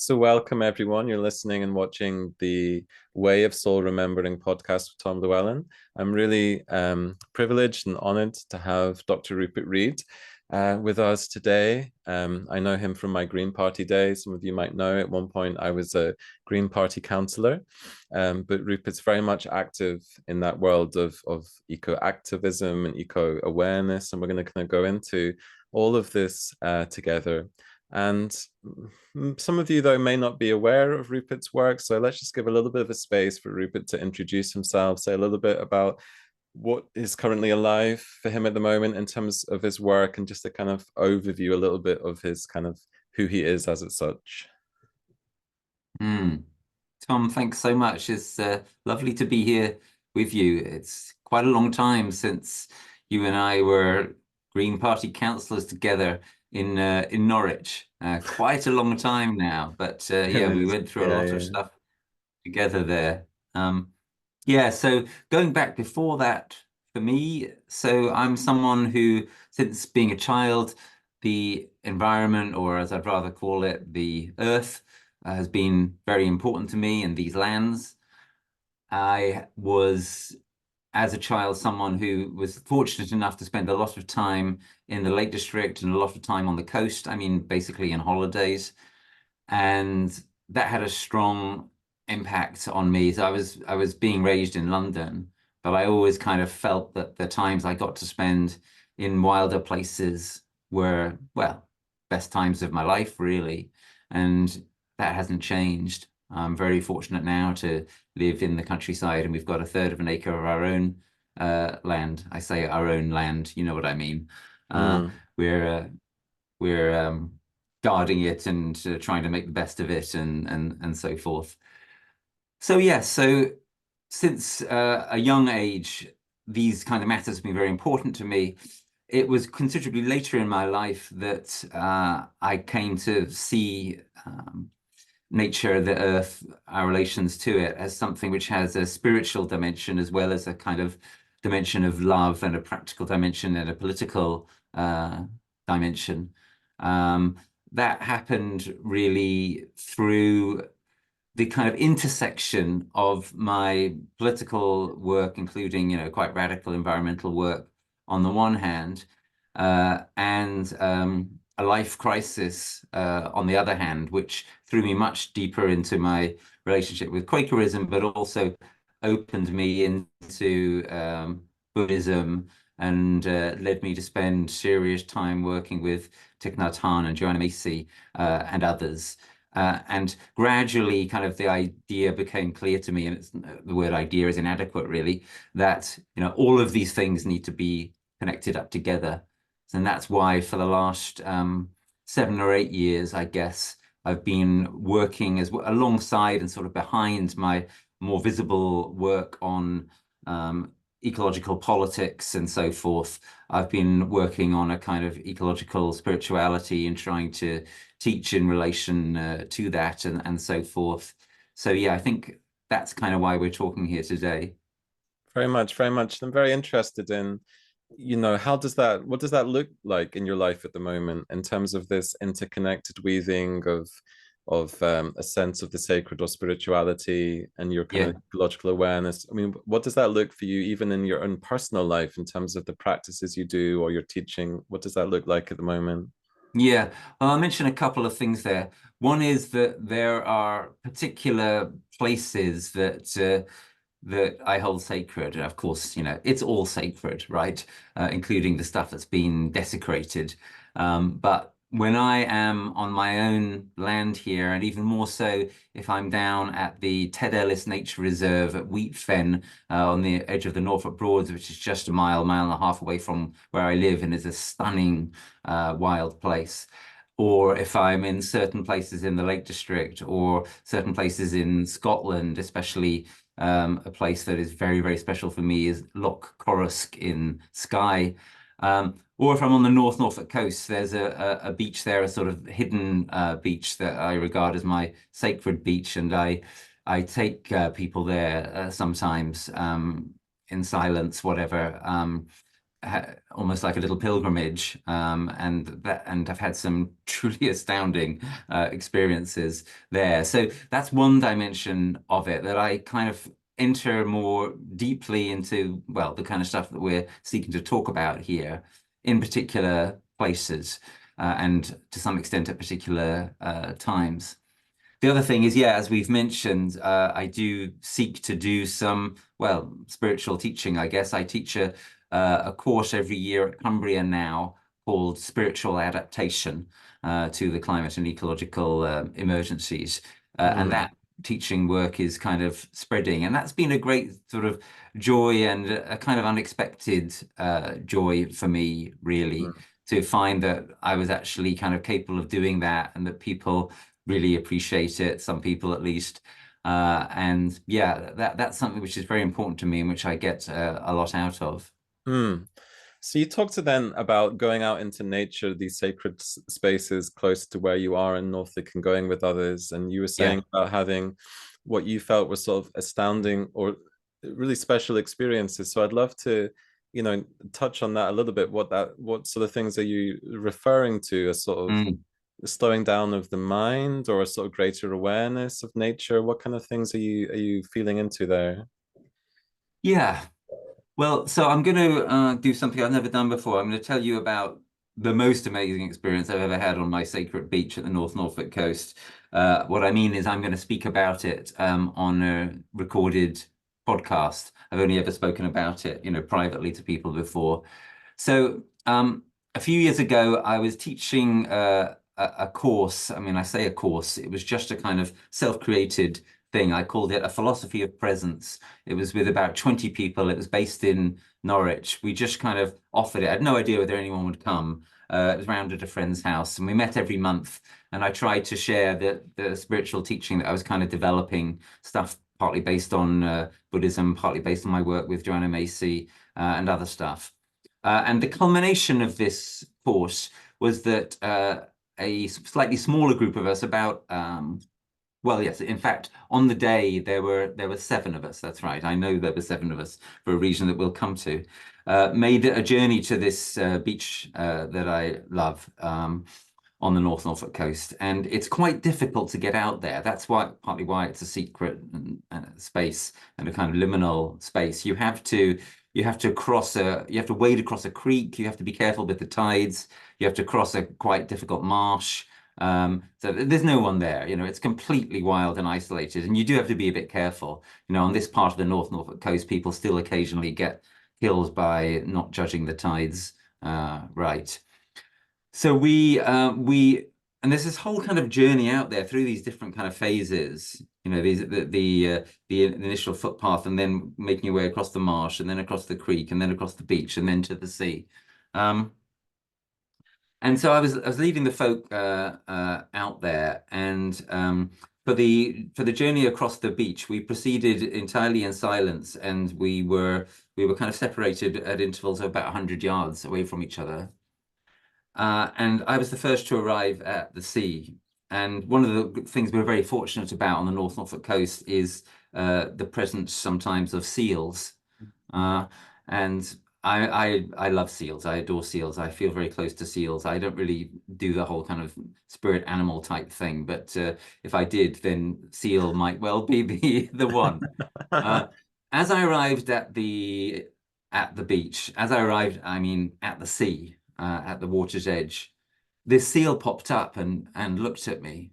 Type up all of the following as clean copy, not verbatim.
So, welcome everyone. You're listening and watching the Way of Soul Remembering podcast with Tom Llewellyn. I'm really privileged and honored to have Dr. Rupert Read with us today. I know him from my Green Party days. Some of you might know at one point I was a Green Party councillor, but Rupert's very much active in that world of eco-activism and eco-awareness, and we're going to kind of go into all of this together. And some of you, though, may not be aware of Rupert's work, so let's just give a little bit of a space for Rupert to introduce himself, say a little bit about what is currently alive for him at the moment in terms of his work, and just a kind of overview, a little bit of his kind of who he is as such. Tom, thanks so much. It's lovely to be here with you. It's quite a long time since you and I were Green Party councillors together in Norwich. Quite a long time now, but yeah, we went through a lot of stuff together there. Yeah, so going back before that for me, so I'm someone who, since being a child, the environment, or as I'd rather call it, the earth, has been very important to me in these lands. I was, as a child, someone who was fortunate enough to spend a lot of time in the Lake District and a lot of time on the coast, I mean, basically in holidays. And that had a strong impact on me. So I was being raised in London, but I always kind of felt that the times I got to spend in wilder places were, well, best times of my life, really. And that hasn't changed. I'm very fortunate now to live in the countryside, and we've got a third of an acre of our own land. I say our own land, you know what I mean. We're guarding it and trying to make the best of it, and so forth. So yeah, so since a young age, these kind of matters have been very important to me. It was considerably later in my life that I came to see nature, the earth, our relations to it, as something which has a spiritual dimension as well as a kind of dimension of love, and a practical dimension and a political dimension. That happened really through the kind of intersection of my political work, including, you know, quite radical environmental work on the one hand, and a life crisis on the other hand, which threw me much deeper into my relationship with Quakerism, but also opened me into Buddhism, and led me to spend serious time working with Thich Nhat Hanh and Joanna Macy and others. And gradually, kind of the idea became clear to me, and it's, the word idea is inadequate, really, that, you know, all of these things need to be connected up together. And that's why for the last 7 or 8 years, I guess, I've been working as alongside and sort of behind my more visible work on ecological politics and so forth. I've been working on a kind of ecological spirituality and trying to teach in relation to that, and so forth. So yeah, I think that's kind of why we're talking here today. Very much, very much. I'm very interested in, you know, what does that look like in your life at the moment in terms of this interconnected weaving of a sense of the sacred or spirituality and your kind of ecological awareness? I mean, what does that look for you even in your own personal life in terms of the practices you do or your teaching? What does that look like at the moment? Yeah, well, I'll mention a couple of things there. One is that there are particular places that that I hold sacred. And of course, you know, it's all sacred, right? Including the stuff that's been desecrated. But when I am on my own land here, and even more so if I'm down at the Ted Ellis Nature Reserve at Wheatfen on the edge of the Norfolk Broads, which is just a mile and a half away from where I live, and is a stunning wild place. Or if I'm in certain places in the Lake District, or certain places in Scotland, especially a place that is very, very special for me is Loch Corrusk in Skye. Or if I'm on the North Norfolk coast, there's a beach there, a sort of hidden beach that I regard as my sacred beach, and I take people there sometimes in silence, whatever, almost like a little pilgrimage, and I've had some truly astounding experiences there. So that's one dimension of it that I kind of enter more deeply into, well, the kind of stuff that we're seeking to talk about here, in particular places, and to some extent at particular times. The other thing is, yeah, as we've mentioned, I do seek to do some, well, spiritual teaching, I guess. I teach a course every year at Cumbria now called Spiritual Adaptation to the Climate and Ecological Emergencies. And that teaching work is kind of spreading. And that's been a great sort of joy and a kind of unexpected joy for me, really, to find that I was actually kind of capable of doing that and that people really appreciate it, some people at least. And yeah, that's something which is very important to me and which I get a lot out of. So you talked then about going out into nature, these sacred spaces close to where you are in Norfolk and going with others. And you were saying about having what you felt was sort of astounding or really special experiences. So I'd love to, touch on that a little bit. What sort of things are you referring to? A sort of slowing down of the mind or a sort of greater awareness of nature? What kind of things are you feeling into there? Yeah. Well, so I'm going to do something I've never done before. I'm going to tell you about the most amazing experience I've ever had on my sacred beach at the North Norfolk coast. What I mean is I'm going to speak about it on a recorded podcast. I've only ever spoken about it, privately to people before. So a few years ago, I was teaching a course. I mean, I say a course. It was just a kind of self-created thing. I called it a philosophy of presence. It was with about 20 people. It was based in Norwich. We just kind of offered it. I had no idea whether anyone would come. It was round at a friend's house, and we met every month. And I tried to share the spiritual teaching that I was kind of developing, stuff partly based on Buddhism, partly based on my work with Joanna Macy and other stuff. And the culmination of this course was that a slightly smaller group of us, about well, yes, in fact, on the day there were 7 of us. That's right. I know there were 7 of us for a reason that we'll come to. Made a journey to this beach that I love on the North Norfolk coast, and it's quite difficult to get out there. That's partly why it's a secret space and a kind of liminal space. You have to wade across a creek. You have to be careful with the tides. You have to cross a quite difficult marsh. So there's no one there, it's completely wild and isolated, and you do have to be a bit careful. On this part of the North Norfolk coast, people still occasionally get killed by not judging the tides right. So and there's this whole kind of journey out there through these different kind of phases, the initial footpath, and then making your way across the marsh, and then across the creek, and then across the beach, and then to the sea. And so I was leading the folk out there, and for the journey across the beach, we proceeded entirely in silence, and we were kind of separated at intervals of about 100 yards away from each other. And I was the first to arrive at the sea. And one of the things we're very fortunate about on the North Norfolk coast is the presence sometimes of seals. And I love seals. I adore seals. I feel very close to seals. I don't really do the whole kind of spirit animal type thing, but if I did, then seal might well be the one. As I arrived at the beach, I mean at the sea, at the water's edge, this seal popped up and looked at me,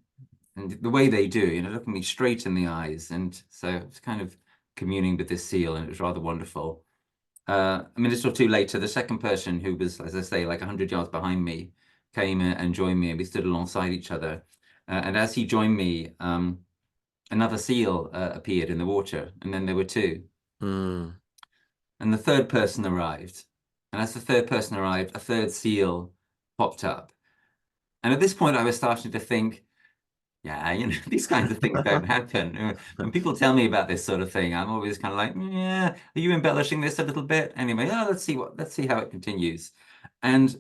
and the way they do, looking me straight in the eyes, and so I was kind of communing with this seal, and it was rather wonderful. A minute or two later, the second person, who was, as I say, like 100 yards behind me, came and joined me, and we stood alongside each other. And as he joined me, another seal appeared in the water, and then there were 2. And the third person arrived. And as the third person arrived, a third seal popped up. And at this point, I was starting to think, yeah, these kinds of things don't happen. When people tell me about this sort of thing, I'm always kind of like, yeah, are you embellishing this a little bit? Anyway, let's see how it continues. And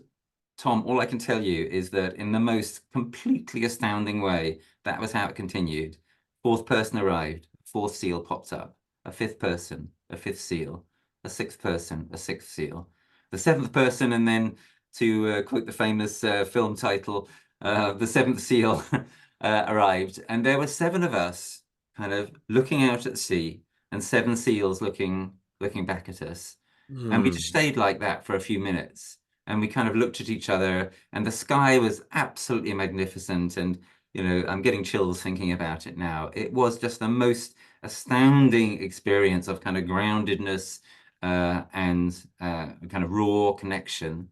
Tom, all I can tell you is that in the most completely astounding way, that was how it continued. 4th person arrived, 4th seal popped up, a 5th person, a 5th seal, a 6th person, a 6th seal. the seventh person, and then to quote the famous film title, the seventh seal arrived, and there were 7 of us kind of looking out at sea, and 7 seals looking back at us. And we just stayed like that for a few minutes, and we kind of looked at each other, and the sky was absolutely magnificent. And, you know, I'm getting chills thinking about it now. It was just the most astounding experience of kind of groundedness and kind of raw connection.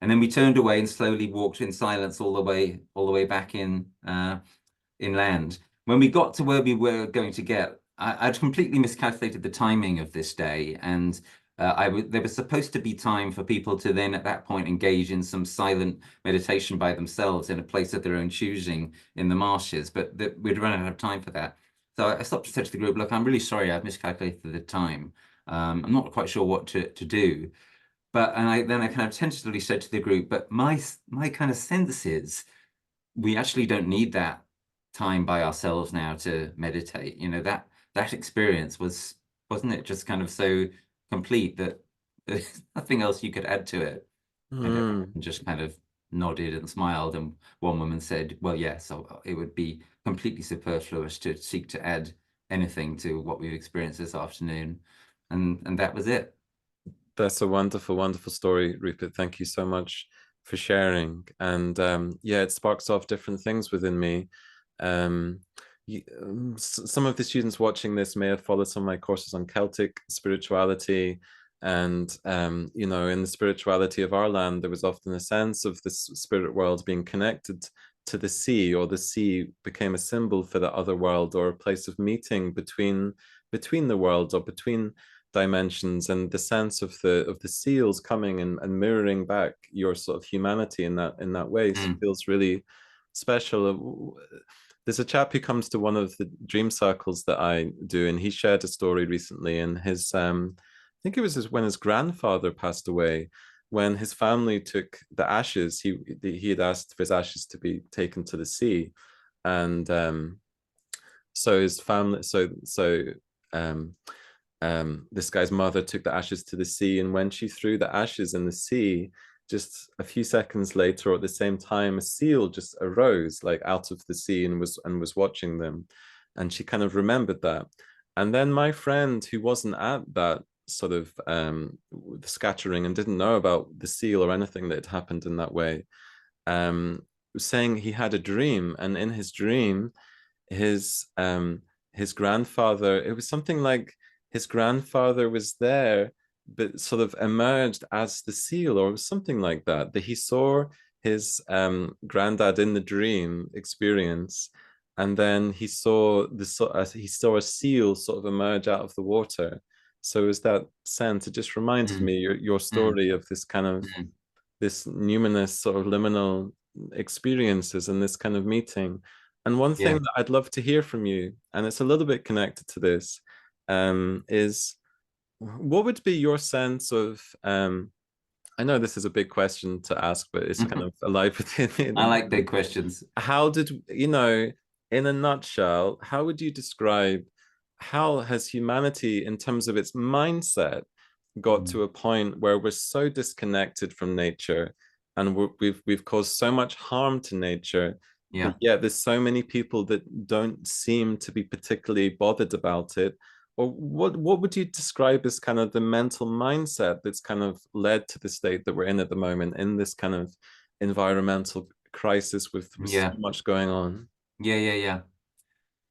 And then we turned away and slowly walked in silence all the way back inland. When we got to where we were going to get, I'd completely miscalculated the timing of this day, and there was supposed to be time for people to then at that point engage in some silent meditation by themselves in a place of their own choosing in the marshes, but we'd run out of time for that. So I stopped and said to the group, look, I'm really sorry, I've miscalculated the time. I'm not quite sure what to do. But then I kind of tentatively said to the group, but my kind of sense is we actually don't need that time by ourselves now to meditate. You know, that experience wasn't it just kind of so complete that there's nothing else you could add to it. And everyone just kind of nodded and smiled, and one woman said, well, yes, it would be completely superfluous to seek to add anything to what we've experienced this afternoon. And that was it. That's a wonderful, wonderful story, Rupert. Thank you so much for sharing. And yeah, it sparks off different things within me. Some of the students watching this may have followed some of my courses on Celtic spirituality. And, you know, in the spirituality of our land, there was often a sense of the spirit world being connected to the sea, or the sea became a symbol for the other world, or a place of meeting between the worlds, or between dimensions, and the sense of the seals coming and mirroring back your sort of humanity in that way feels really special. There's a chap who comes to one of the dream circles that I do, and he shared a story recently, and his I think it was when his grandfather passed away, when his family took the ashes, he had asked for his ashes to be taken to the sea, and so his family this guy's mother took the ashes to the sea, and when she threw the ashes in the sea, just a few seconds later, or at the same time, a seal just arose like out of the sea and was watching them, and she kind of remembered that. And then my friend, who wasn't at that sort of the scattering and didn't know about the seal or anything that had happened in that way, was saying he had a dream, and in his dream, his grandfather, it was something like his grandfather was there, but sort of emerged as the seal, or something like that, that he saw his granddad in the dream experience, and then he saw a seal sort of emerge out of the water. So it was that sense. It just reminded me your story of this kind of this numinous sort of liminal experiences and this kind of meeting. And one thing that I'd love to hear from you, and it's a little bit connected to this, is what would be your sense of, I know this is a big question to ask, but it's kind of alive within me. I like big questions. How did, you know, in a nutshell, how would you describe how has humanity, in terms of its mindset, got to a point where we're so disconnected from nature, and we've caused so much harm to nature, but yet there's so many people that don't seem to be particularly bothered about it? Or what would you describe as kind of the mental mindset that's kind of led to the state that we're in at the moment, in this kind of environmental crisis with so much going on?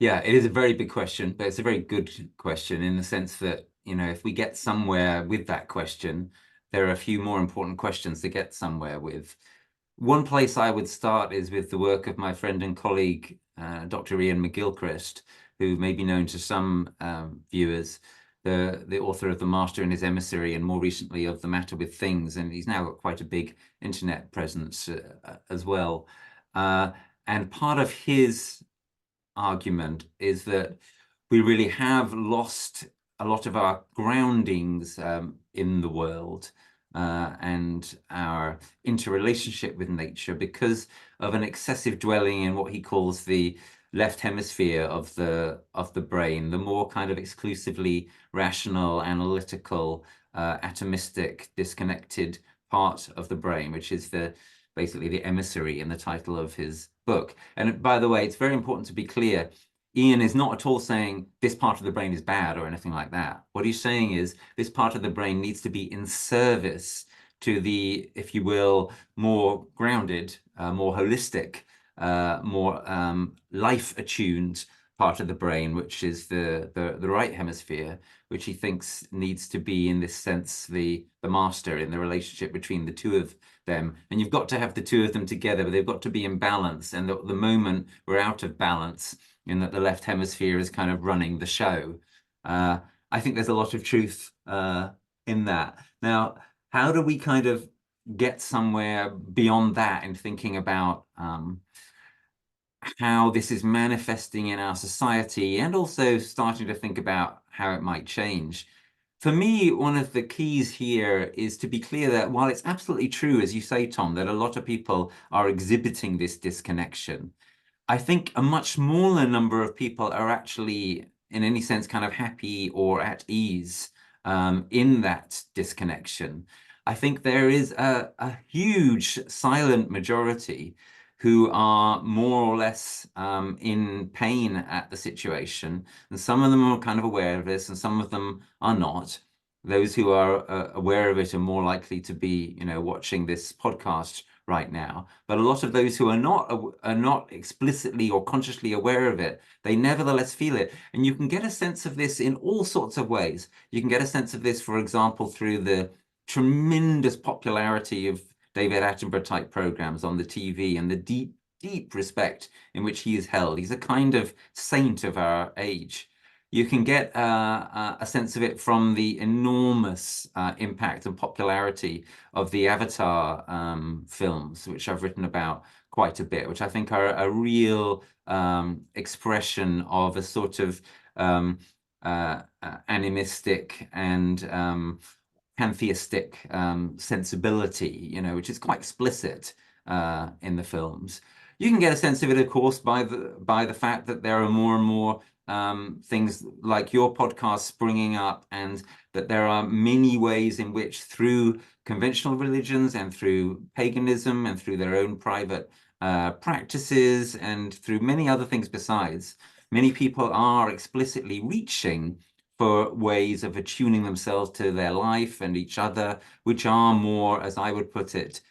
Yeah, it is a very big question, but it's a very good question in the sense that, you know, if we get somewhere with that question, there are a few more important questions to get somewhere with. One place I would start is with the work of my friend and colleague, Dr. Ian McGilchrist, who may be known to some viewers, the author of The Master and His Emissary, and more recently of The Matter with Things, and he's now got quite a big internet presence as well. And part of his argument is that we really have lost a lot of our groundings in the world and our interrelationship with nature because of an excessive dwelling in what he calls the left hemisphere of the brain, the more kind of exclusively rational, analytical, atomistic, disconnected part of the brain, which is basically the emissary in the title of his book. And by the way, it's very important to be clear. Ian is not at all saying this part of the brain is bad or anything like that. What he's saying is this part of the brain needs to be in service to the, if you will, more grounded, more holistic, more life-attuned part of the brain, which is the right hemisphere, which he thinks needs to be, in this sense, the master in the relationship between the two of them. And you've got to have the two of them together, but they've got to be in balance. And the moment we're out of balance, in that the left hemisphere is kind of running the show, I think there's a lot of truth in that. Now, how do we kind of get somewhere beyond that in thinking about how this is manifesting in our society, and also starting to think about how it might change? For me, one of the keys here is to be clear that while it's absolutely true, as you say, Tom, that a lot of people are exhibiting this disconnection, I think a much smaller number of people are actually, in any sense, kind of happy or at ease in that disconnection. I think there is a huge silent majority who are more or less in pain at the situation. And some of them are kind of aware of this, and some of them are not. Those who are aware of it are more likely to be, watching this podcast right now. But a lot of those who are not explicitly or consciously aware of it, they nevertheless feel it. And you can get a sense of this in all sorts of ways. You can get a sense of this, for example, through the tremendous popularity of David Attenborough type programs on the TV, and the deep, deep respect in which he is held. He's a kind of saint of our age. You can get a sense of it from the enormous impact and popularity of the Avatar films, which I've written about quite a bit, which I think are a real expression of a sort of animistic and pantheistic sensibility, which is quite explicit in the films. You can get a sense of it, of course, by the fact that there are more and more things like your podcast springing up, and that there are many ways in which, through conventional religions and through paganism and through their own private practices and through many other things besides, many people are explicitly reaching for ways of attuning themselves to their life and each other, which are more, as I would put it,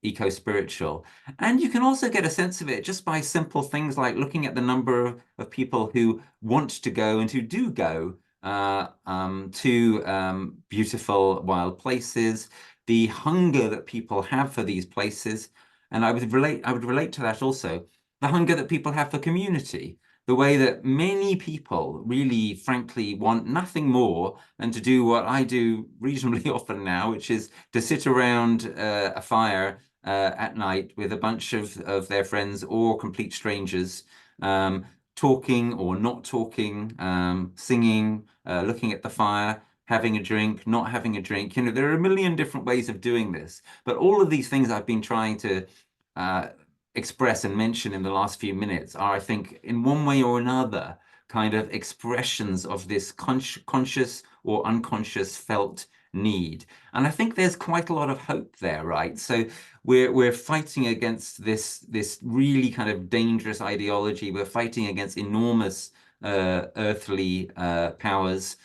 eco-spiritual. And you can also get a sense of it just by simple things like looking at the number of people who want to go and who do go to beautiful wild places, the hunger that people have for these places. And I would relate to that also, the hunger that people have for community. The way that many people really, frankly, want nothing more than to do what I do reasonably often now, which is to sit around a fire at night with a bunch of their friends or complete strangers, talking or not talking, singing, looking at the fire, having a drink, not having a drink. There are a million different ways of doing this, but all of these things I've been trying to express and mention in the last few minutes are, I think, in one way or another, kind of expressions of this conscious or unconscious felt need. And I think there's quite a lot of hope there, right? So we're fighting against this really kind of dangerous ideology. We're fighting against enormous earthly powers.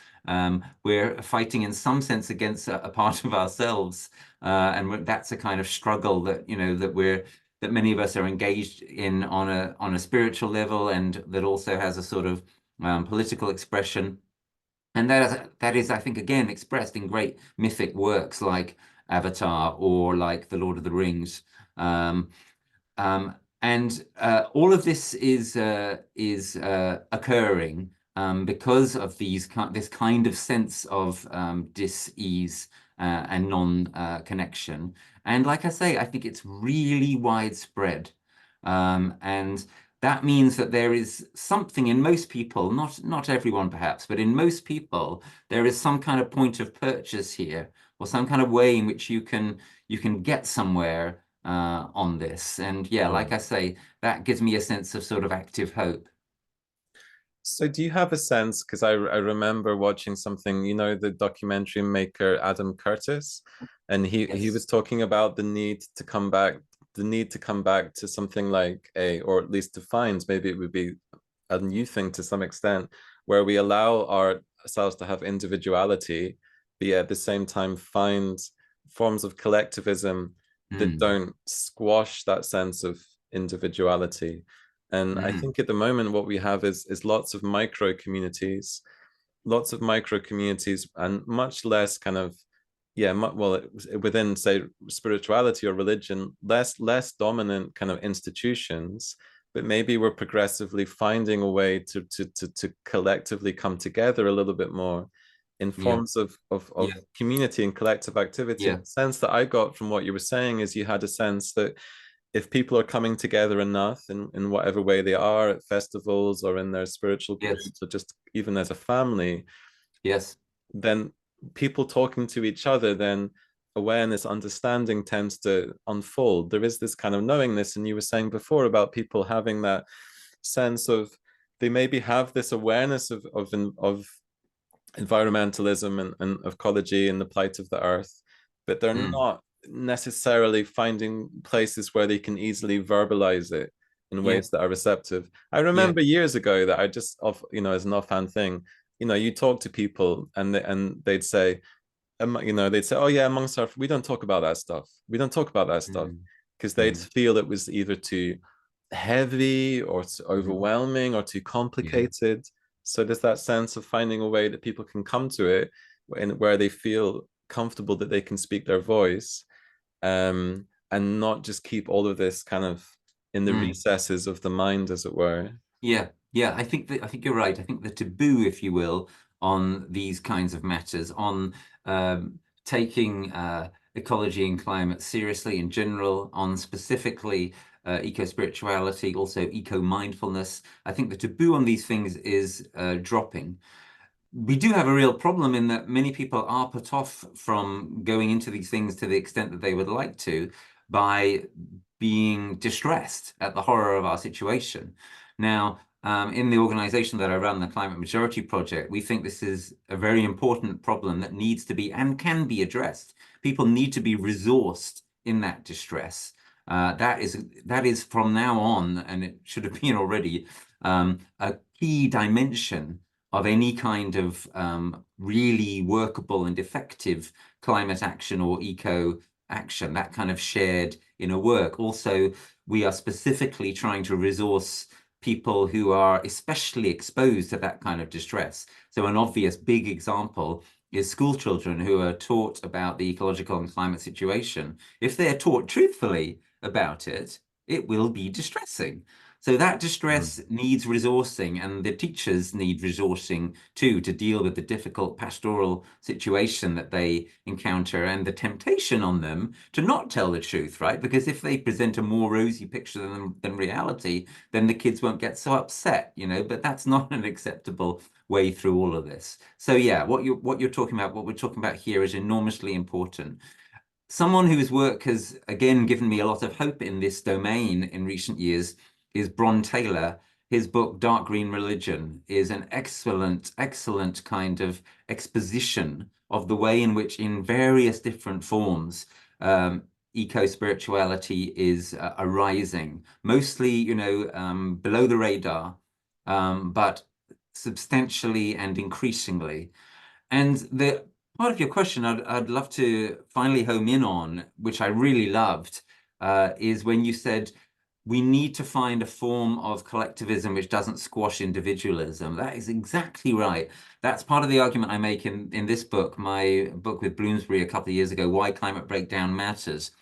We're fighting in some sense against a part of ourselves. And that's a kind of struggle that, that many of us are engaged in on a spiritual level, and that also has a sort of political expression. And that is, I think, again, expressed in great mythic works like Avatar or like The Lord of the Rings. And all of this is occurring because of this kind of sense of dis-ease and non-connection. And like I say, I think it's really widespread. And that means that there is something in most people, not everyone perhaps, but in most people, there is some kind of point of purchase here, or some kind of way in which you can get somewhere on this. And yeah, like I say, that gives me a sense of sort of active hope. So do you have a sense, because I remember watching something, you know, the documentary maker Adam Curtis, and he was Yes. talking about the need to come back to something like or at least to find, maybe it would be a new thing to some extent, where we allow ourselves to have individuality, but yet at the same time find forms of collectivism that Mm. don't squash that sense of individuality. And I Mm. think at the moment what we have is lots of micro communities, and much less kind of well, within say spirituality or religion, less dominant kind of institutions, but maybe we're progressively finding a way to collectively come together a little bit more in Yeah. forms of Yeah. community and collective activity. Yeah. And the sense that I got from what you were saying is you had a sense that if people are coming together enough in whatever way they are at festivals or in their spiritual Yes. groups or just even as a family, Yes. then people talking to each other, then awareness, understanding tends to unfold. There is this kind of knowingness, and you were saying before about people having that sense of they maybe have this awareness of environmentalism and ecology and the plight of the earth, but they're Mm. not necessarily finding places where they can easily verbalize it in Yeah. ways that are receptive. I Yeah. remember years ago that I just off, as an offhand thing, you talk to people and they'd say, they'd say, oh yeah, amongst our, we don't talk about that stuff. We don't talk about that stuff Mm. because they'd Mm. feel it was either too heavy or too Mm. overwhelming or too Yeah. complicated. So there's that sense of finding a way that people can come to it where they feel comfortable that they can speak their voice, and not just keep all of this kind of in the Mm. recesses of the mind, as it were. Yeah, yeah, I think you're right. I think the taboo, if you will, on these kinds of matters, on taking ecology and climate seriously in general, on specifically eco-spirituality, also eco-mindfulness, I think the taboo on these things is dropping. We do have a real problem in that many people are put off from going into these things to the extent that they would like to by being distressed at the horror of our situation. Now, in the organization that I run, the Climate Majority Project, we think this is a very important problem that needs to be and can be addressed. People need to be resourced in that distress. That is from now on, and it should have been already, a key dimension of any kind of really workable and effective climate action or eco action, that kind of shared inner work. Also, we are specifically trying to resource people who are especially exposed to that kind of distress. So an obvious big example is school children who are taught about the ecological and climate situation. If they're taught truthfully about it, it will be distressing. So that distress needs resourcing, and the teachers need resourcing too to deal with the difficult pastoral situation that they encounter and the temptation on them to not tell the truth, right? Because if they present a more rosy picture than reality, then the kids won't get so upset, but that's not an acceptable way through all of this. So yeah, what you're talking about, what we're talking about here is enormously important. Someone whose work has, again, given me a lot of hope in this domain in recent years is Bron Taylor. His book, Dark Green Religion, is an excellent, excellent kind of exposition of the way in which, in various different forms, eco-spirituality is arising, mostly, below the radar, but substantially and increasingly. And the part of your question I'd love to finally home in on, which I really loved, is when you said we need to find a form of collectivism which doesn't squash individualism. That is exactly right. That's part of the argument I make in this book, my book with Bloomsbury a couple of years ago, Why Climate Breakdown Matters.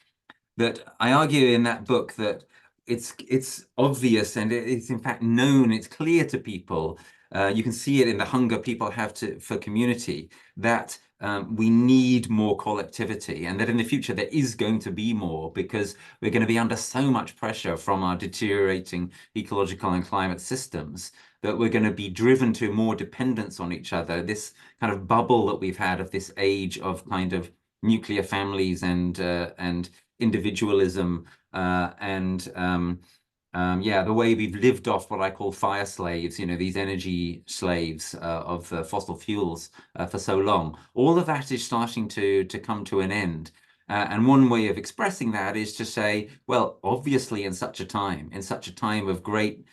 That I argue in that book that it's obvious and it's in fact known, it's clear to people. You can see it in the hunger people have for community, that we need more collectivity, and that in the future there is going to be more because we're going to be under so much pressure from our deteriorating ecological and climate systems that we're going to be driven to more dependence on each other. This kind of bubble that we've had of this age of kind of nuclear families and individualism and Yeah, the way we've lived off what I call fire slaves, these energy slaves of fossil fuels for so long. All of that is starting to come to an end. And one way of expressing that is to say, well, obviously in such a time of great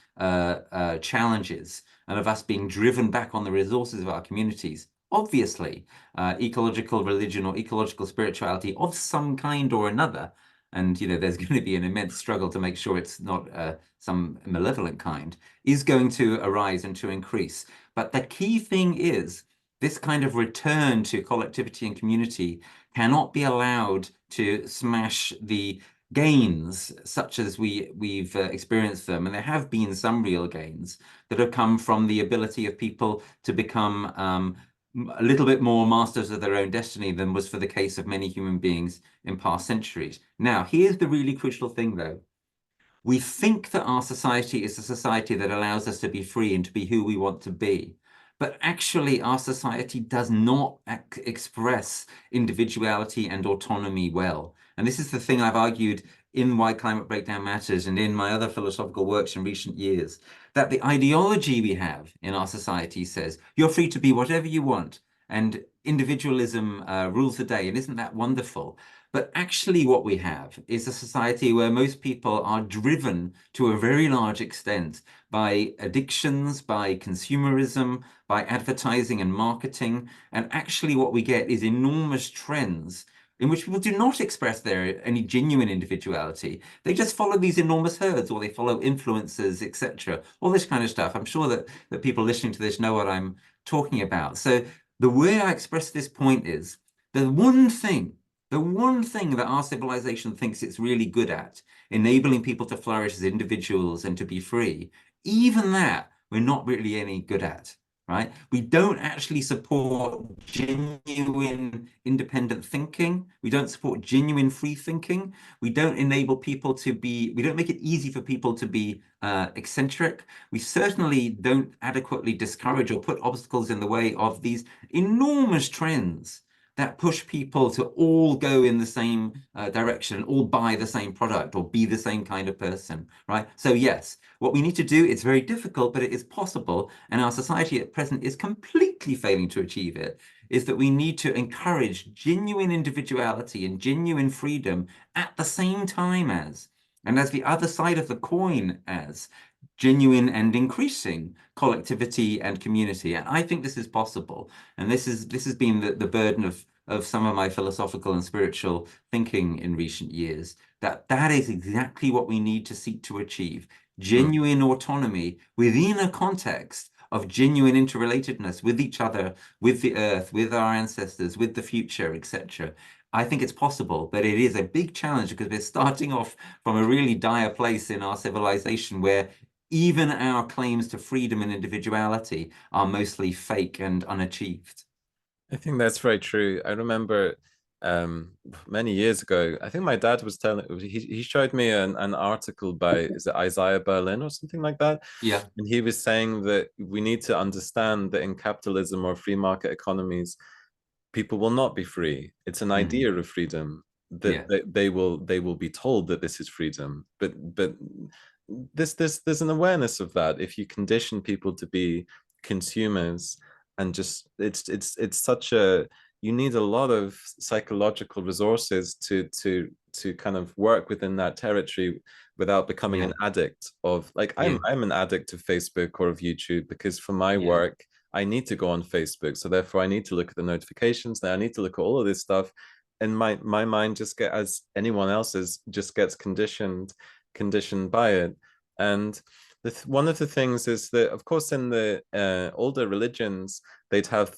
challenges and of us being driven back on the resources of our communities, obviously ecological religion or ecological spirituality of some kind or another, and there's going to be an immense struggle to make sure it's not some malevolent kind, is going to arise and to increase. But the key thing is this kind of return to collectivity and community cannot be allowed to smash the gains such as we've experienced them. And there have been some real gains that have come from the ability of people to become a little bit more masters of their own destiny than was for the case of many human beings in past centuries. Now, here's the really crucial thing, though. We think that our society is a society that allows us to be free and to be who we want to be. But actually, our society does not express individuality and autonomy well. And this is the thing I've argued in Why Climate Breakdown Matters and in my other philosophical works in recent years, that the ideology we have in our society says you're free to be whatever you want and individualism rules the day. And isn't that wonderful? But actually what we have is a society where most people are driven to a very large extent by addictions, by consumerism, by advertising and marketing. And actually what we get is enormous trends in which people do not express any genuine individuality. They just follow these enormous herds, or they follow influencers, etc. All this kind of stuff. I'm sure that people listening to this know what I'm talking about. So the way I express this point is the one thing that our civilization thinks it's really good at, enabling people to flourish as individuals and to be free, even that we're not really any good at. Right? We don't actually support genuine independent thinking. We don't support genuine free thinking. We don't enable people to be, we don't make it easy for people to be eccentric. We certainly don't adequately discourage or put obstacles in the way of these enormous trends that push people to all go in the same direction, all buy the same product or be the same kind of person, right? So yes, what we need to do, it's very difficult, but it is possible, and our society at present is completely failing to achieve it, is that we need to encourage genuine individuality and genuine freedom at the same time as, and as the other side of the coin as, genuine and increasing collectivity and community. And I think this is possible. And this has been the burden of some of my philosophical and spiritual thinking in recent years, that is exactly what we need to seek to achieve. Genuine autonomy within a context of genuine interrelatedness with each other, with the earth, with our ancestors, with the future, etc. I think it's possible, but it is a big challenge because we're starting off from a really dire place in our civilization where even our claims to freedom and individuality are mostly fake and unachieved. I think that's very true. I remember many years ago, I think my dad was telling, he showed me an article by, is it Isaiah Berlin or something like that? Yeah. And he was saying that we need to understand that in capitalism or free market economies, people will not be free. It's an idea of freedom that Yeah. they will be told that this is freedom. But there's an awareness of that. If you condition people to be consumers and just it's such a, you need a lot of psychological resources to kind of work within that territory without becoming Yeah. an addict of, like, Yeah. I'm an addict of Facebook or of YouTube because for my Yeah. work I need to go on Facebook, so therefore I need to look at the notifications. Now I need to look at all of this stuff, and my mind just get, as anyone else's, just gets conditioned by it. And one of the things is that, of course, in the older religions, they'd have,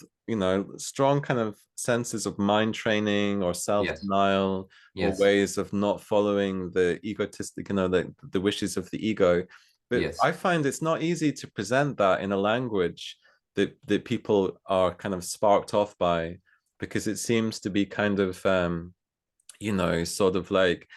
strong kind of senses of mind training or Yes. self-denial or Yes. ways of not following the egotistic, the wishes of the ego. But Yes. I find it's not easy to present that in a language that people are kind of sparked off by, because it seems to be kind of sort of like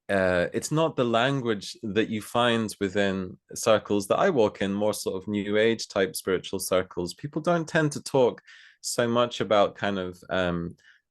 it's not the language that you find within circles that I walk in, more sort of new age type spiritual circles. People don't tend to talk so much about kind of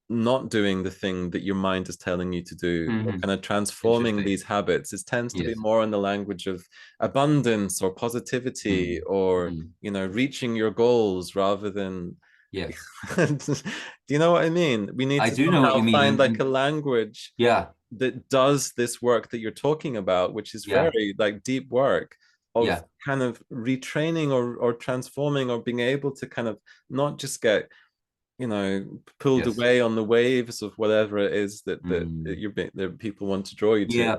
not doing the thing that your mind is telling you to do, or kind of transforming Interesting. these habits. It tends to be Yes. more in the language of abundance or positivity, or reaching your goals, rather than Yes. do you know what I mean? We need I to do know what somehow you mean. find like a language Yeah, that does this work that you're talking about, which is yeah, very like deep work of yeah, kind of retraining or transforming, or being able to kind of not just get pulled yes. away on the waves of whatever it is Mm. that people want to draw you to. Yeah.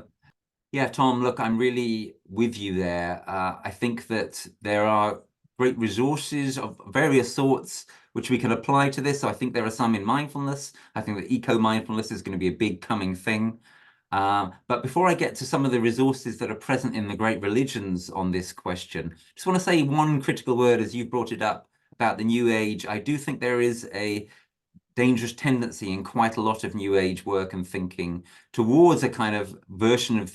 Yeah, Tom, look, I'm really with you there. I think that there are great resources of various sorts which we can apply to this. So I think there are some in mindfulness. I think that eco-mindfulness is going to be a big coming thing. But before I get to some of the resources that are present in the great religions on this question, just want to say one critical word as you brought it up about the New Age. I do think there is a dangerous tendency in quite a lot of New Age work and thinking towards a kind of version of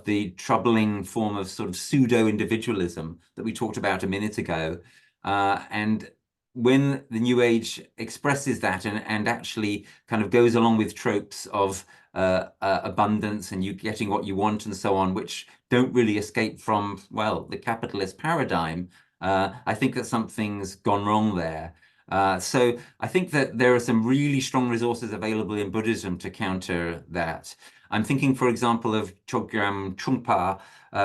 the troubling form of sort of pseudo-individualism that we talked about a minute ago. And when the New Age expresses that and actually kind of goes along with tropes of abundance and you getting what you want and so on, which don't really escape from, well, the capitalist paradigm, I think that something's gone wrong there. So I think that there are some really strong resources available in Buddhism to counter that. I'm thinking, for example, of Chogyam Trungpa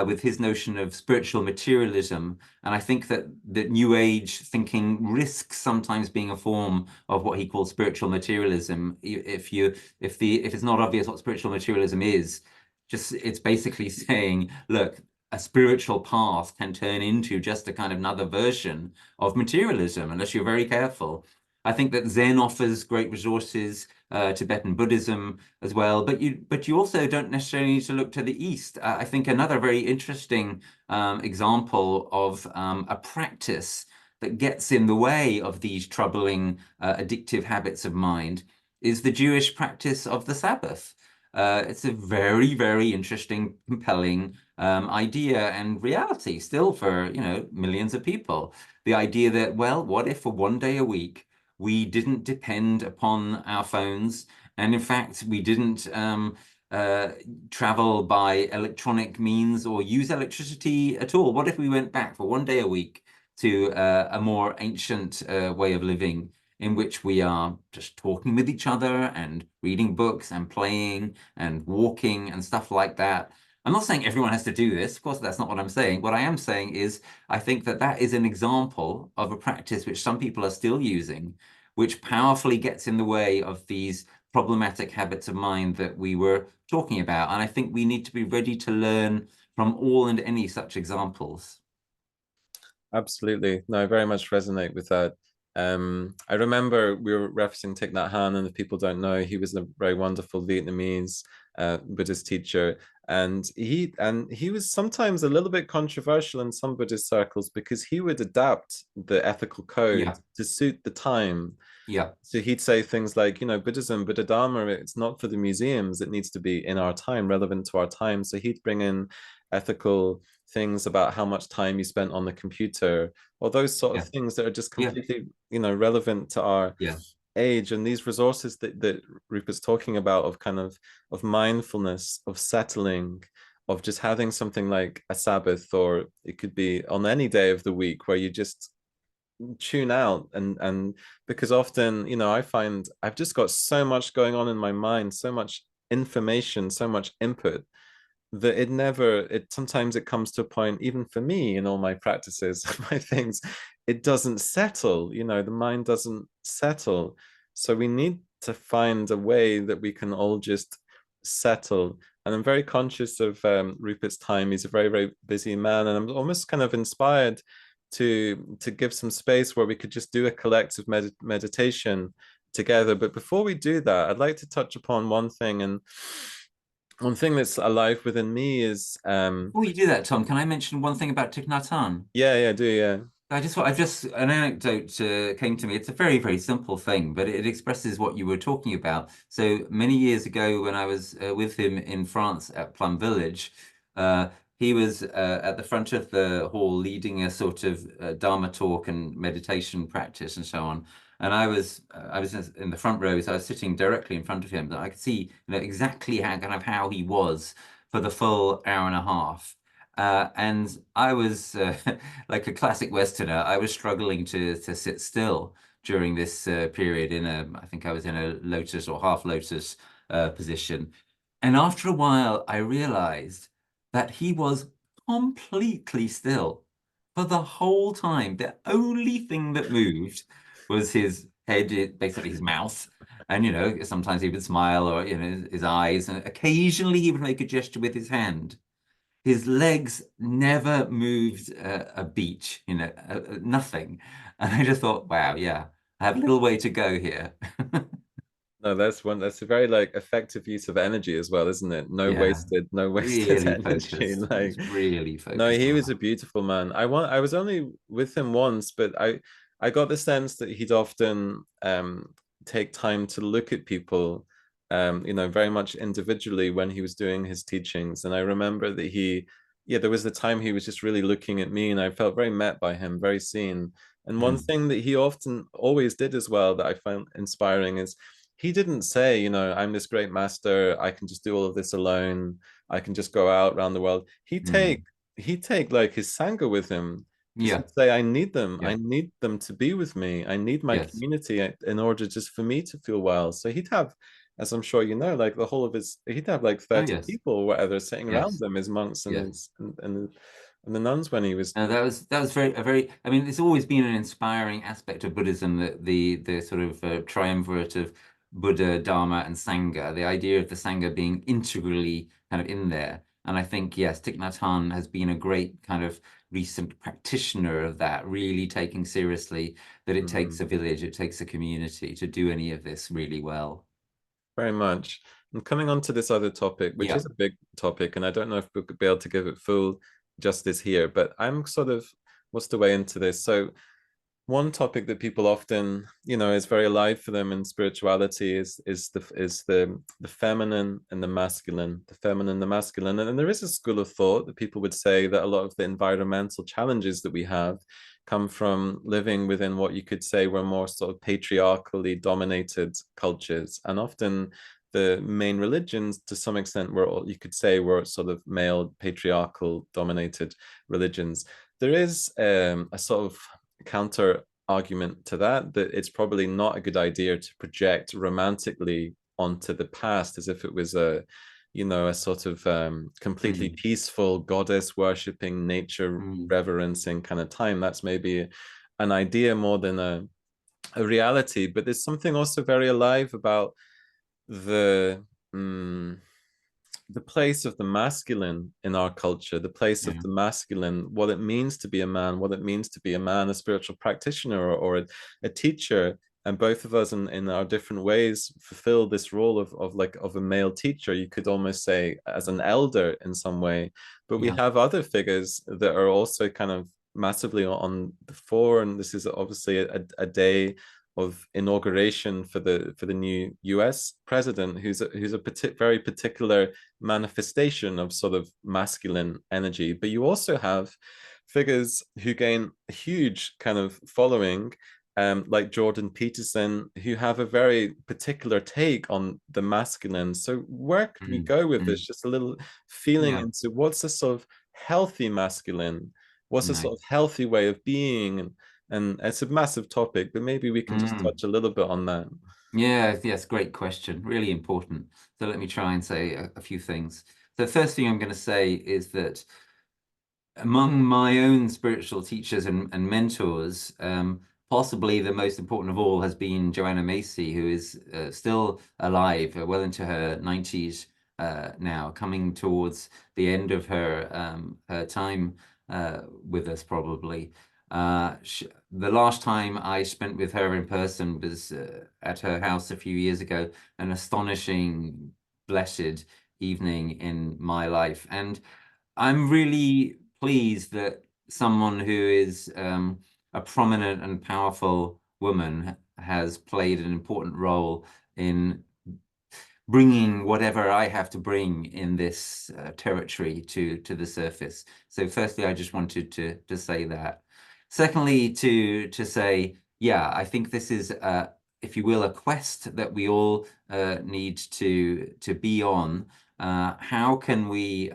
with his notion of spiritual materialism. And I think that New Age thinking risks sometimes being a form of what he calls spiritual materialism. If it's not obvious what spiritual materialism is, just it's basically saying, look, a spiritual path can turn into just a kind of another version of materialism unless you're very careful. I think that Zen offers great resources, Tibetan Buddhism as well, but you also don't necessarily need to look to the East. I think another very interesting example of a practice that gets in the way of these troubling addictive habits of mind is the Jewish practice of the Sabbath. It's a very, very interesting, compelling idea and reality still for, millions of people. The idea that, well, what if for one day a week we didn't depend upon our phones, and in fact we didn't travel by electronic means or use electricity at all? What if we went back for one day a week to a more ancient way of living, in which we are just talking with each other and reading books and playing and walking and stuff like that? I'm not saying everyone has to do this. Of course, that's not what I'm saying. What I am saying is I think that that is an example of a practice which some people are still using, which powerfully gets in the way of these problematic habits of mind that we were talking about. And I think we need to be ready to learn from all and any such examples. Absolutely. No, I very much resonate with that. I remember we were referencing Thich Nhat Hanh, and if people don't know, he was a very wonderful Vietnamese Buddhist teacher, and he was sometimes a little bit controversial in some Buddhist circles because he would adapt the ethical code Yeah, to suit the time. yeah, So he'd say things like, Buddhism, Buddha Dharma, it's not for the museums. It needs to be in our time, relevant to our time. So he'd bring in ethical things about how much time you spent on the computer, or those sort of yeah, things that are just yeah, completely, relevant to our yeah, age. And these resources that Rupert's talking about of kind of mindfulness, of settling, of just having something like a Sabbath, or it could be on any day of the week where you just tune out, and because often I find I've just got so much going on in my mind, so much information, so much input, that it sometimes it comes to a point, even for me in all my practices, my things, it doesn't settle, the mind doesn't settle. So we need to find a way that we can all just settle. And I'm very conscious of Rupert's time. He's a very, very busy man, and I'm almost kind of inspired to give some space where we could just do a collective meditation together. But before we do that, I'd like to touch upon one thing, and one thing that's alive within me is Before you do that, Tom, can I mention one thing about Thich Nhat Hanh? yeah, do, yeah. An anecdote came to me. It's a very, very simple thing, but it expresses what you were talking about. So many years ago, when I was with him in France at Plum Village, he was at the front of the hall leading a sort of Dharma talk and meditation practice and so on. And I was in the front row, so I was sitting directly in front of him, that I could see, exactly how he was for the full hour and a half. And I was like a classic Westerner. I was struggling to sit still during this period. I think I was in a lotus or half lotus position. And after a while, I realized that he was completely still for the whole time. The only thing that moved was his head, basically his mouth. And, sometimes he would smile, or, his eyes, and occasionally he would make a gesture with his hand. His legs never moved a beat, nothing. And I just thought, wow, yeah, I have a little way to go here. No, that's a very like effective use of energy as well, isn't it? Yeah, No wasted really energy. focused. Like, He's really no, focused he on was that. a beautiful man. I was only with him once, but I got the sense that he'd often take time to look at people, very much individually when he was doing his teachings. And I remember that yeah, there was the time he was just really looking at me, and I felt very met by him, very seen. And one Mm, thing that he often always did as well that I found inspiring is he didn't say, I'm this great master, I can just do all of this alone, I can just go out around the world. mm. He'd take like his sangha with him because Yeah, he'd say, I need them. yeah, I need them to be with me. I need my yes. community in order just for me to feel well. So he'd have, as I'm sure you know, like the whole of he'd have like Oh, 30 yes, people or whatever sitting around yes, them, his monks and yes. his and the nuns when he was. That was very. I mean, it's always been an inspiring aspect of Buddhism, that the sort of triumvirate of Buddha, Dharma, and Sangha. The idea of the Sangha being integrally kind of in there. And I think, yes, Thich Nhat Hanh has been a great kind of recent practitioner of that, really taking seriously that it takes a Mm, village, it takes a community to do any of this really well. very much. And coming on to this other topic, which Yeah. is a big topic, and I don't know if we'll be able to give it full justice here, but I'm sort of what's the way into this? So one topic that people often, is very alive for them in spirituality is the feminine and the masculine, the feminine, the masculine. And there is a school of thought that people would say that a lot of the environmental challenges that we have come from living within what you could say were more sort of patriarchally dominated cultures. And often the main religions, to some extent, you could say were sort of male patriarchal dominated religions. There is a sort of counter argument to that it's probably not a good idea to project romantically onto the past as if it was a sort of completely Mm, peaceful goddess worshipping, nature mm, reverencing kind of time. That's maybe an idea more than a reality, but there's something also very alive about the mm, the place of the masculine in our culture, the place of yeah. the masculine, what it means to be a man, what it means to be a man, a spiritual practitioner or a teacher. And both of us in our different ways fulfill this role of a male teacher, you could almost say as an elder in some way. But we Yeah. have other figures that are also kind of massively on the fore. And this is obviously a day of inauguration for the new US president, who's a very particular manifestation of sort of masculine energy. But you also have figures who gain a huge kind of following, like Jordan Peterson, who have a very particular take on the masculine. So where could we Mm, go with this? mm. Just a little feeling Yeah. into what's a sort of healthy masculine, what's a sort Nice. of healthy way of being, and it's a massive topic, but maybe we can just Mm. touch a little bit on that. Yeah, yes, great question. Really important. So let me try and say a few things. The first thing I'm going to say is that among my own spiritual teachers and mentors, possibly the most important of all has been Joanna Macy, who is still alive, well into her 90s now, coming towards the end of her time with us, probably. The last time I spent with her in person was at her house a few years ago, an astonishing, blessed evening in my life. And I'm really pleased that someone who is a prominent and powerful woman has played an important role in bringing whatever I have to bring in this territory to the surface. So firstly, I just wanted to say that. Secondly, to say, yeah, I think this is, if you will, a quest that we all need to be on. How can we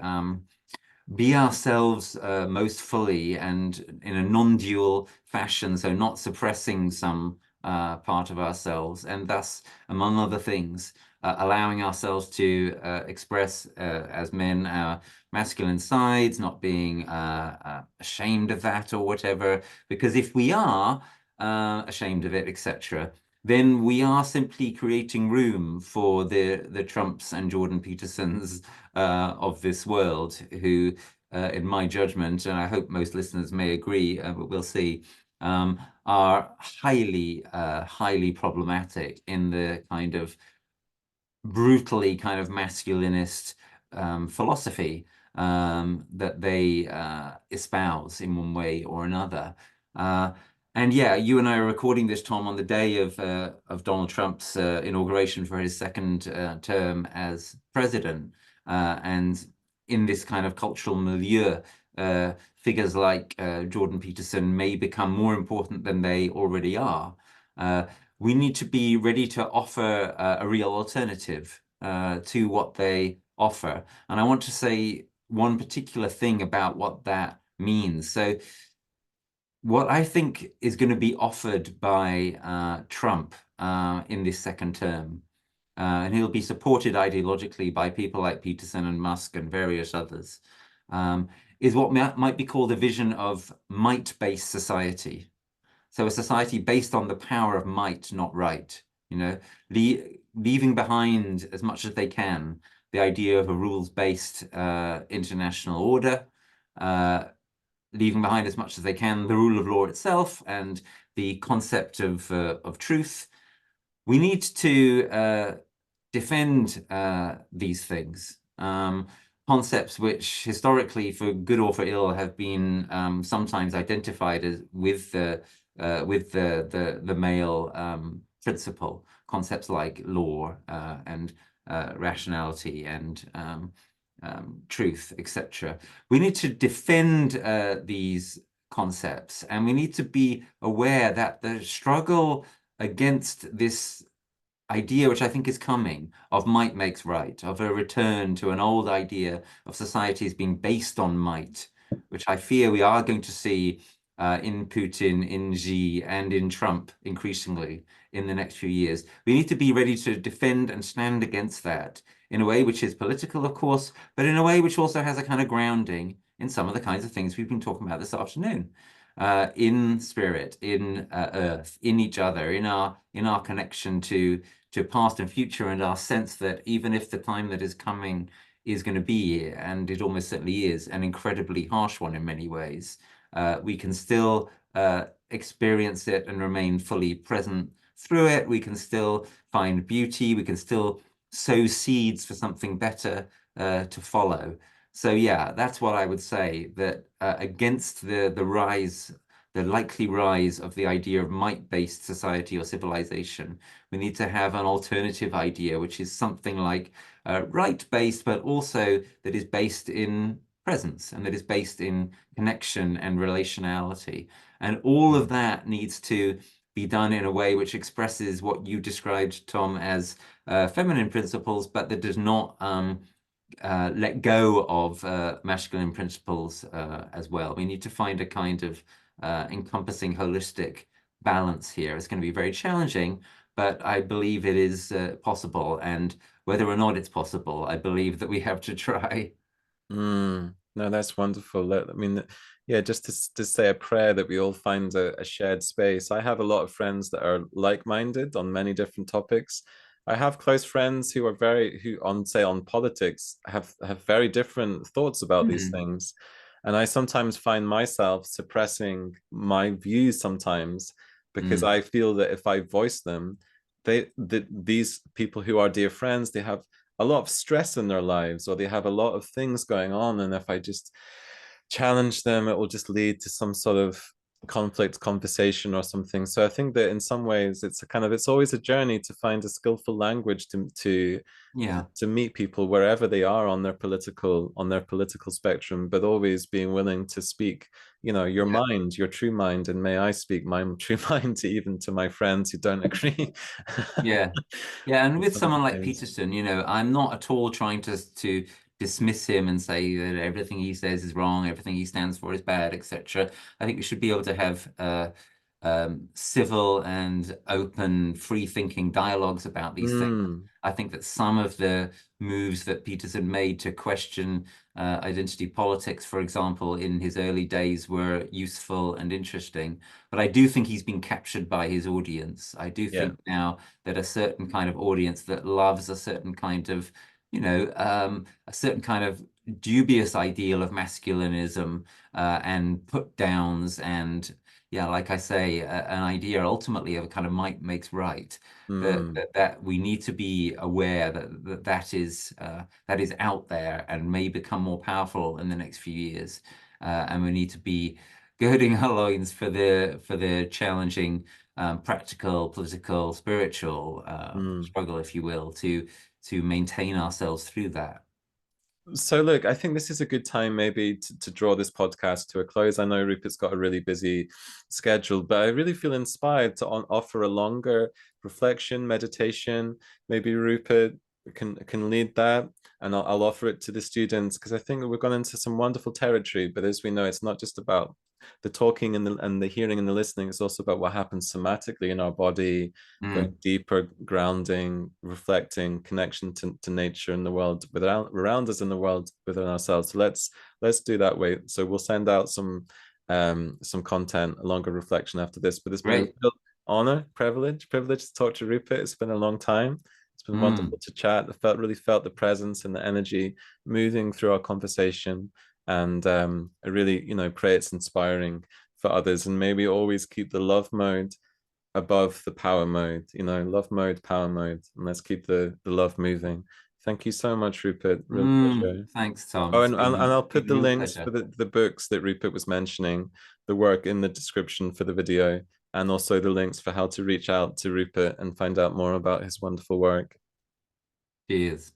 be ourselves most fully and in a non-dual fashion, so not suppressing some part of ourselves, and thus, among other things, allowing ourselves to express as men our masculine sides, not being ashamed of that or whatever, because if we are ashamed of it, etc., then we are simply creating room for the Trumps and Jordan Petersons of this world, who, in my judgment, and I hope most listeners may agree, but we'll see, are highly problematic in the kind of brutally kind of masculinist philosophy that they espouse in one way or another. And yeah, you and I are recording this, Tom, on the day of Donald Trump's inauguration for his second term as president. And in this kind of cultural milieu, figures like Jordan Peterson may become more important than they already are. We need to be ready to offer a real alternative to what they offer. And I want to say one particular thing about what that means. So what I think is going to be offered by Trump in this second term, and he'll be supported ideologically by people like Peterson and Musk and various others, is what might be called a vision of might-based society. So a society based on the power of might, not right, you know, leaving behind as much as they can the idea of a rules-based international order, leaving behind as much as they can the rule of law itself and the concept of truth. We need to defend these things, concepts which historically, for good or for ill, have been sometimes identified as with the male principle, concepts like law and rationality and truth, etc. We need to defend these concepts, and we need to be aware that the struggle against this idea, which I think is coming, of might makes right, of a return to an old idea of societies being based on might, which I fear we are going to see in Putin, in Xi, and in Trump increasingly in the next few years. We need to be ready to defend and stand against that in a way which is political, of course, but in a way which also has a kind of grounding in some of the kinds of things we've been talking about this afternoon. In spirit, in earth, in each other, in our connection to past and future, and our sense that even if the time that is coming is going to be, and it almost certainly is, an incredibly harsh one in many ways, we can still experience it and remain fully present through it. We can still find beauty. We can still sow seeds for something better to follow. So yeah, that's what I would say, that against the likely rise of the idea of might-based society or civilization, we need to have an alternative idea, which is something like right-based, but also that is based in presence and that is based in connection and relationality. And all of that needs to be done in a way which expresses what you described, Tom, as feminine principles, but that does not let go of masculine principles as well. We need to find a kind of encompassing holistic balance here. It's going to be very challenging, but I believe it is possible. And whether or not it's possible, I believe that we have to try. No, that's wonderful. I mean, yeah, just to say a prayer that we all find a shared space. I have a lot of friends that are like-minded on many different topics. I have close friends who are who on politics have very different thoughts about these things. And I sometimes find myself suppressing my views sometimes because I feel that if I voice them, these people who are dear friends, they have a lot of stress in their lives, or they have a lot of things going on. And if I just challenge them, it will just lead to some sort of conflict conversation or something. So I think that in some ways it's a kind of, it's always a journey to find a skillful language to meet people wherever they are on their political spectrum, but always being willing to speak, you know, your mind, your true mind, and may I speak my true mind to even to my friends who don't agree. Yeah. And with Some of the someone like things. Peterson, you know, I'm not at all trying to dismiss him and say that everything he says is wrong, everything he stands for is bad, etc. I think we should be able to have civil and open, free-thinking dialogues about these things. I think that some of the moves that Peterson made to question identity politics, for example, in his early days were useful and interesting. But I do think he's been captured by his audience. I do think now that a certain kind of audience that loves a certain kind of, you know, a certain kind of dubious ideal of masculinism and put downs and, yeah, like I say, an idea ultimately of a kind of might makes right. That we need to be aware that is out there and may become more powerful in the next few years, and we need to be girding our loins for the challenging practical, political, spiritual struggle, if you will, to maintain ourselves through that. So look, I think this is a good time maybe to draw this podcast to a close. I know Rupert's got a really busy schedule, but I really feel inspired to offer a longer reflection, meditation. Maybe Rupert can lead that, and I'll offer it to the students, because I think we've gone into some wonderful territory. But as we know, it's not just about the talking and the hearing and the listening. It's also about what happens somatically in our body, going deeper, grounding, reflecting, connection to nature and the world around us and the world within ourselves. So let's do that way. So we'll send out some content, a longer reflection after this. But it's been a real honor, privilege to talk to Rupert. It's been a long time. It's been wonderful to chat. I really felt the presence and the energy moving through our conversation. And I really, you know, pray it's inspiring for others, and maybe always keep the love mode above the power mode, you know, love mode, power mode, and let's keep the love moving. Thank you so much, Rupert. Real pleasure. Thanks, Tom. Oh, and I'll put the links pleasure. for the books that Rupert was mentioning, the work in the description for the video, and also the links for how to reach out to Rupert and find out more about his wonderful work. Cheers.